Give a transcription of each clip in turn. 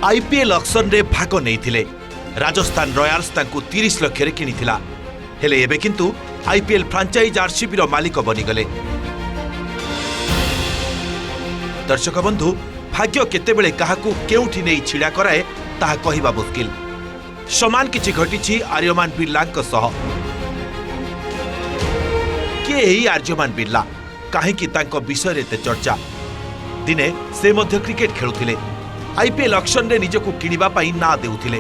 IPL auction रे भाग नहीं राजस्थान रॉयल्स तांकु 30 लाख रे किनिथिला हेले एबे किंतु आईपीएल फ्रांचाइज आरसीबी रो मालिक बनिगले। दर्शक बंधु भाग्य केतेबेले काहाकू केउठी नै छिड़ा कराए ताहा कहिबा मुश्किल। समान किछि घटिछि आर्यमान बिर्लांक सह। के एही आर्यमान बिर्ला काहेकि तांको विषय रे चर्चा। दिने से मध्य क्रिकेट खेलुथिले, आईपीएल ऑक्शन रे निजकू किनिबा पई ना देउथिले।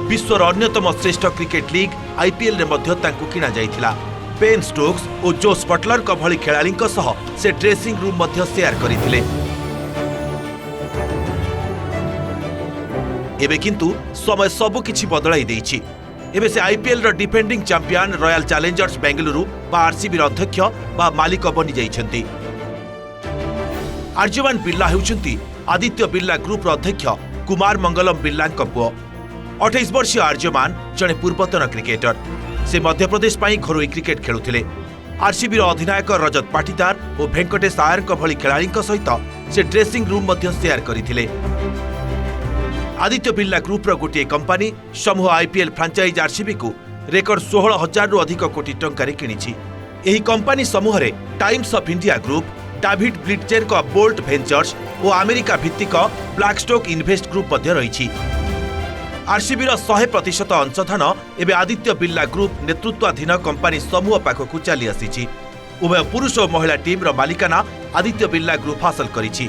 विश्वर अन्यतम श्रेष्ठ क्रिकेट लीग आईपीएल रे मध्य तांकू किना जाइथिला। बेन स्टोक्स और जोस बटलर को भली खेलाड़ींक सह से ड्रेसिंग रूम मध्य शेयर करिथिले। एबे किंतु समय सबु किछि बदलाई देइछि। एबे से आईपीएल रो defending champion Royal Challengers Bengaluru बा आरसीबी रो अध्यक्ष बा मालिक बनि जाइछन्ति। आर्यमान बिर्ला हेउछन्ति आदित्य बिर्ला ग्रुप रो अध्यक्ष कुमार मंगलम बिर्लांक पुओ। 28 वर्षीय आर्यमान जने पूर्वतन क्रिकेटर। से मध्य प्रदेश पाई घरोई क्रिकेट खेलुथिले। आरसीबी रो अधिनायक रजत पाटीदार और भेंकटेश आयर को भली खेलाड़ींक सहित से ड्रेसिंग रूम मध्य शेयर करिथिले। आदित्य बिर्ला ग्रुप रो गोटे कंपनी समूह आईपीएल फ्रांचाइज आरसीबी को रेकर्ड 16,000 रु अधिक कोटी टंका रे किनिछि। एही कंपनी समूह रे Times of India group, David Blitzer को बोल्ट वेंचर्स और अमेरिका भित्तिक ब्लैकस्टोक इन्वेस्ट ग्रुप मध्य रहिछि। आरसीबी रो 100% अंशधन एबे आदित्य बिर्ला ग्रुप नेतृत्वाधीन कंपनी समूह पाखकु चली आसीछि। उभय पुरुष और महिला टीम रो मालिकाना आदित्य बिर्ला ग्रुप हासिल करिछि।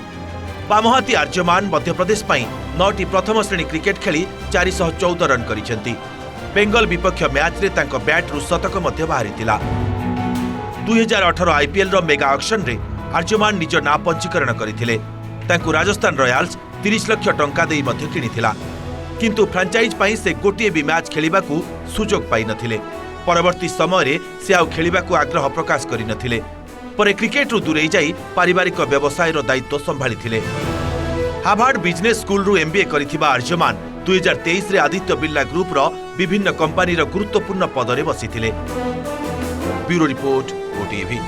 बामहाती आर्यमान मध्य प्रदेश पाई 9टी प्रथम श्रेणी क्रिकेट खेली 414 रन करिसेंति। बेंगल विपक्ष मैच रे तांको बैट रु शतक मध्य बाहरितिला। 2018 आईपीएल रो मेगा ऑक्शन रे आर्यमान निज ना पंजीकरण करिथिले। तांको राजस्थान रॉयल्स 30 लाख टंका देई मध्य किनिथिला। किंतु फ्रांचाइज पाई से गोटिए भी मैच खेलिबाकू सुजोग पाई नथिले। परवर्ती समय रे से आउ खेलिबाकू आग्रह प्रकाश करि नथिले। परे क्रिकेट रु दूरेई जाई पारिवारिक व्यवसाय रो दायित्व संभाळिथिले। हार्वर्ड बिजनेस स्कूल रु एमबीए करिथिबा आर्यमान 2023 रे आदित्य बिर्ला ग्रुप रो विभिन्न कंपनी रो गुरुत्वपूर्ण पद रे बसिथिले। Bureau report OTV.